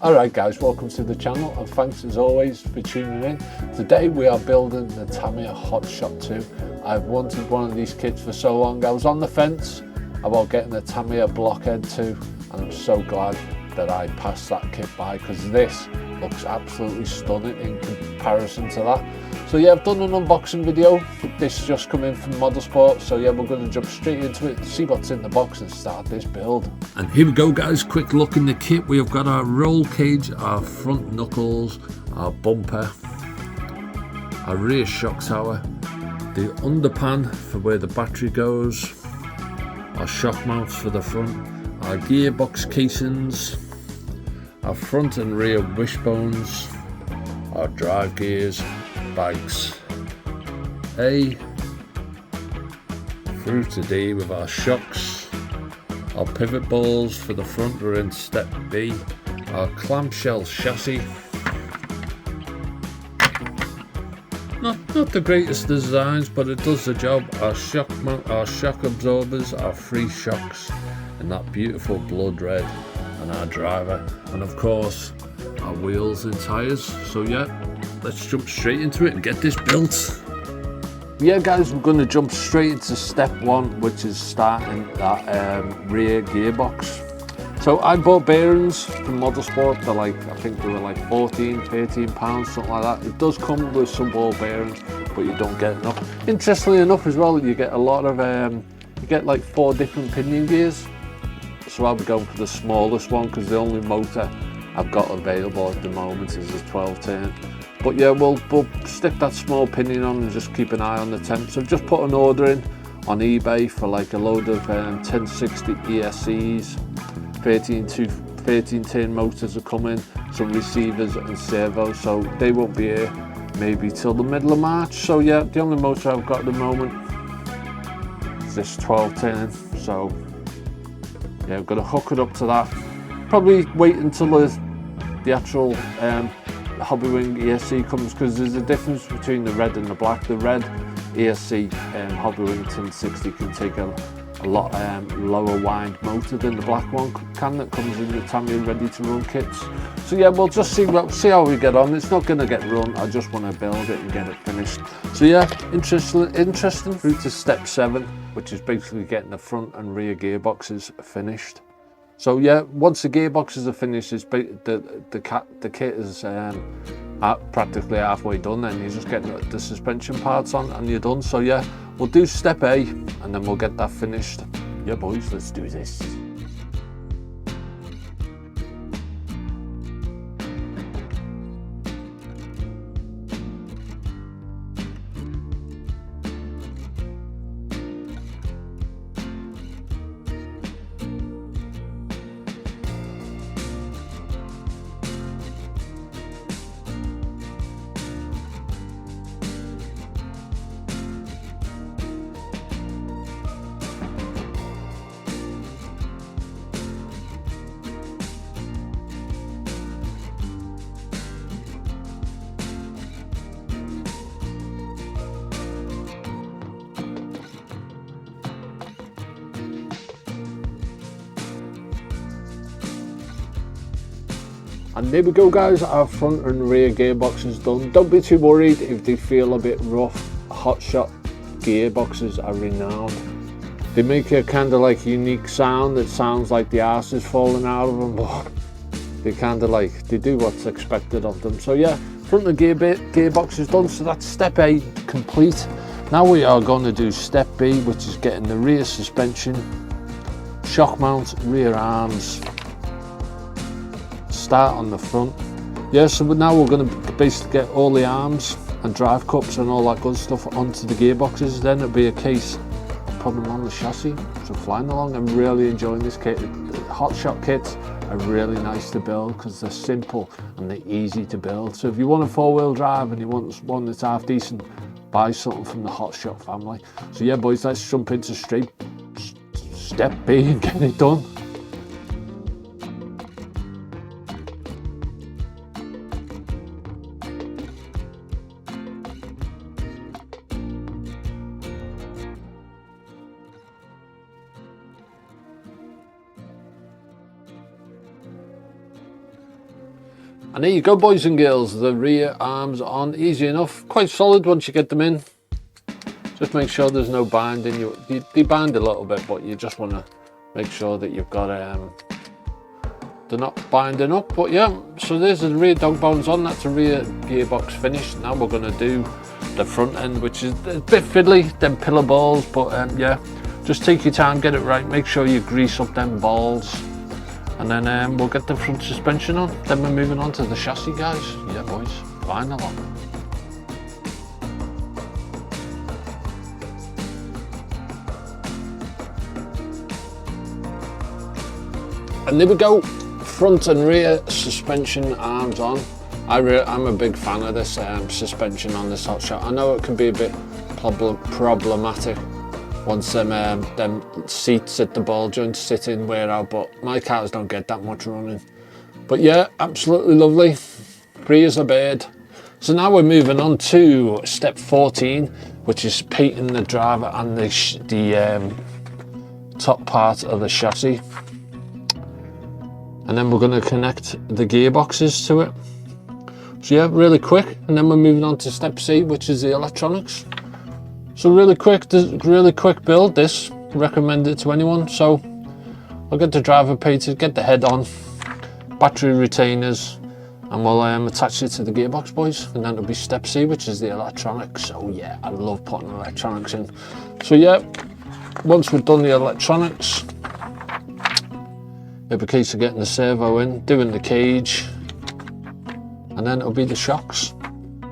Alright guys, welcome to the channel and thanks as always for tuning in. Today we are building the Tamiya Hotshot II. I've wanted one of these kits for so long. I was on the fence about getting a Tamiya Blockhead 2 and I'm so glad that I passed that kit by because this looks absolutely stunning in comparison to that. So yeah, I've done an unboxing video. This just come in from Modelsport. So yeah, we're going to jump straight into it, see what's in the box and start this build. And here we go guys, quick look in the kit. We have got our roll cage, our front knuckles, our bumper, our rear shock tower, the underpan for where the battery goes, our shock mounts for the front, our gearbox casings, our front and rear wishbones, our drive gears, bags A through to D with our shocks, our pivot balls for the front are in step B, our clamshell chassis, not the greatest designs but it does the job, our shock absorbers, our free shocks in that beautiful blood red, and our driver, and of course our wheels and tyres. So yeah, let's jump straight into it and get this built. Yeah guys, we're going to jump straight into step one, which is starting that rear gearbox. So I bought bearings from Modelsport. They're like, I think they were like 14, 13 pounds, something like that. It does come with some ball bearings, but you don't get enough. Interestingly enough as well, you get a lot of, you get like 4 different pinion gears. So I'll be going for the smallest one because the only motor I've got available at the moment is a 12 turn. But yeah, we'll stick that small pinion on and just keep an eye on the temps. So I've just put an order in on eBay for like a load of 1060 ESCs, 13 turn motors are coming, some receivers and servos, so they won't be here maybe till the middle of March. So yeah, the only motor I've got at the moment is this 12 turn. So yeah, I'm going to hook it up to that. Probably wait until the actual Hobbywing ESC comes, because there's a difference between the red and the black. The red ESC Hobbywing 1060 can take a lot lower wind motor than the black one can that comes in the Tamiya ready to run kits. So yeah, we'll just see how we get on. It's not going to get run, I just want to build it and get it finished. So yeah, interesting through to step 7, which is basically getting the front and rear gearboxes finished. So yeah, once the gearboxes are finished, the kit is practically halfway done, and you're just getting the suspension parts on and you're done. So yeah, we'll do step A and then we'll get that finished. Yeah boys, let's do this. And there we go guys, our front and rear gearbox is done. Don't be too worried if they feel a bit rough. Hotshot gearboxes are renowned. They make a kind of like unique sound that sounds like the arse is falling out of them, but they kind of like, they do what's expected of them. So yeah, front and gearbox is done, so that's step A complete. Now we are going to do step B, which is getting the rear suspension, shock mount, rear arms, start on the front. Yeah, so now we're going to basically get all the arms and drive cups and all that good stuff onto the gearboxes. Then it'll be a case of putting them on the chassis. So flying along, I'm really enjoying this kit. The Hotshot kits are really nice to build because they're simple and they're easy to build. So if you want a 4-wheel drive and you want one that's half decent, buy something from the Hotshot family. So yeah boys, let's jump into straight step B and get it done. And there you go, boys and girls, the rear arms on, easy enough, quite solid once you get them in. Just make sure there's no binding. They bind a little bit, but you just want to make sure that you've got they're not binding up. But yeah, so there's the rear dog bones on. That's a rear gearbox finish. Now we're going to do the front end, which is a bit fiddly, them pillar balls, but yeah, just take your time, get it right, make sure you grease up them balls, and then we'll get the front suspension on. Then we're moving on to the chassis, guys. Yeah, boys, finally. And there we go, front and rear suspension arms on. I'm a big fan of this suspension on this Hotshot. I know it can be a bit problematic once them seats at the ball joints sit in, wear out, but my cars don't get that much running. But yeah, absolutely lovely, free as a bird. So now we're moving on to step 14, which is painting the driver and the top part of the chassis. And then we're going to connect the gearboxes to it. So yeah, really quick, and then we're moving on to step C, which is the electronics. So really quick build. This, recommend it to anyone. So I'll get the driver painted, get the head on, battery retainers, and we'll attach it to the gearbox, boys. And then it'll be step C, which is the electronics. So yeah, I love putting electronics in. So yeah, once we've done the electronics, it'll be a case of getting the servo in, doing the cage, and then it'll be the shocks.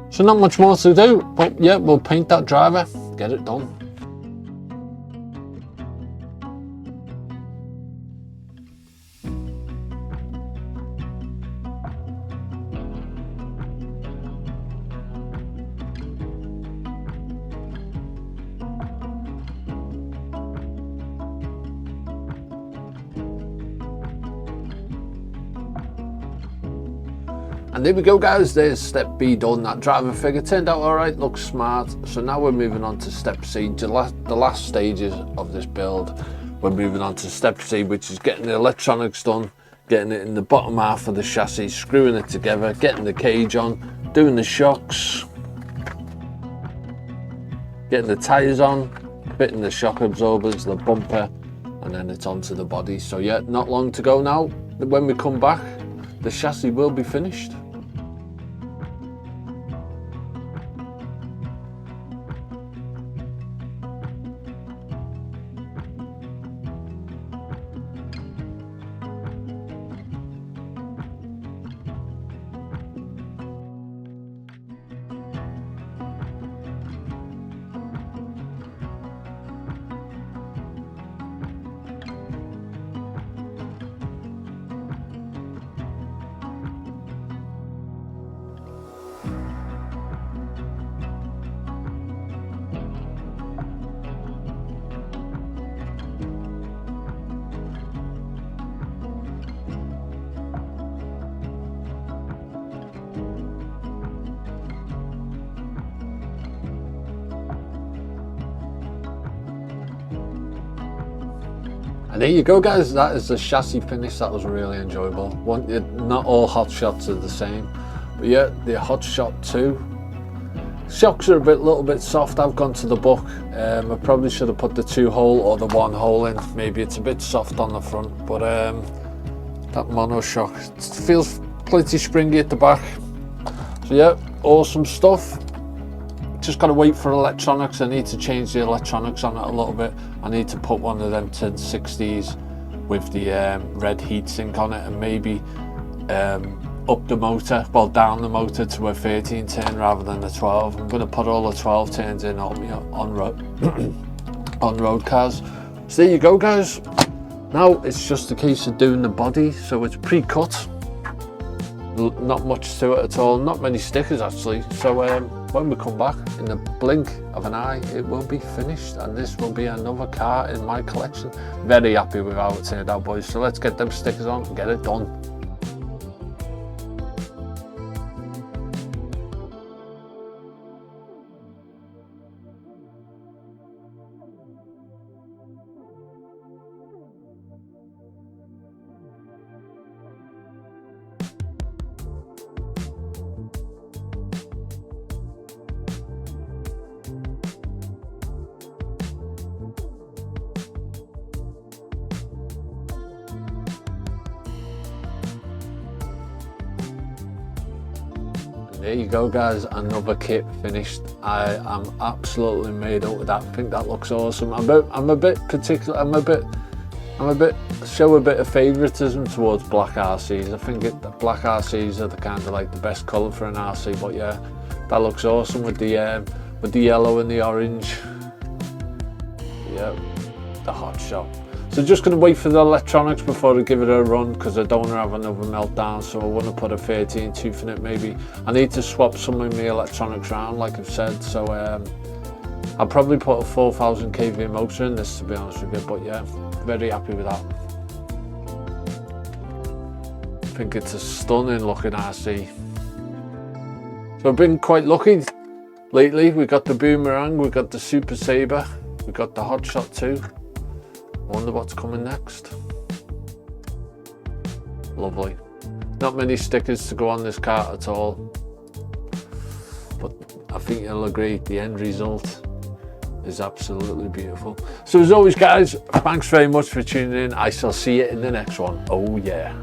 So not much more to do, but yeah, we'll paint that driver, get it done. And there we go, guys, there's step B done. That driver figure turned out all right, looks smart. So now we're moving on to step C, the last stages of this build. We're moving on to step C, which is getting the electronics done, getting it in the bottom half of the chassis, screwing it together, getting the cage on, doing the shocks, getting the tyres on, fitting the shock absorbers, the bumper, and then it's onto the body. So yeah, not long to go now. When we come back, the chassis will be finished. And there you go, guys, that is the chassis finish. That was really enjoyable. Not all Hotshots are the same, but yeah, the Hotshot II. Shocks are a little bit soft. I've gone to the book. I probably should have put the 2-hole or the 1-hole in. Maybe it's a bit soft on the front, but that mono shock feels plenty springy at the back. So yeah, awesome stuff. Just got to wait for electronics. I need to change the electronics on it a little bit. I need to put one of them 1060s with the red heatsink on it, and maybe up the motor, well, down the motor to a 13 turn rather than the 12. I'm going to put all the 12 turns in on road cars. So there you go, guys. Now it's just a case of doing the body. So it's pre-cut, not much to it at all, not many stickers actually. So when we come back, in the blink of an eye, it will be finished, and this will be another car in my collection. Very happy with how it turned out, boys. So let's get them stickers on and get it done. There you go, guys, another kit finished. I am absolutely made up with that. I think that looks awesome. I'm a bit particular. Show a bit of favoritism towards black RCs. I think the black RCs are the kind of like the best color for an RC. But yeah, that looks awesome with the yellow and the orange. Yeah, the Hotshot. So just going to wait for the electronics before I give it a run, because I don't want to have another meltdown. So I want to put a 13 tooth in it maybe. I need to swap some of my electronics around, like I've said. So I'll probably put a 4000 kV motor in this, to be honest with you. But yeah, very happy with that. I think it's a stunning looking RC. So I've been quite lucky lately. We got the Boomerang, we got the Super Sabre, we got the Hotshot II. Wonder what's coming next. Lovely. Not many stickers to go on this cart at all, but I think you'll agree the end result is absolutely beautiful. So as always, guys, thanks very much for tuning in. I shall see you in the next one. Oh yeah.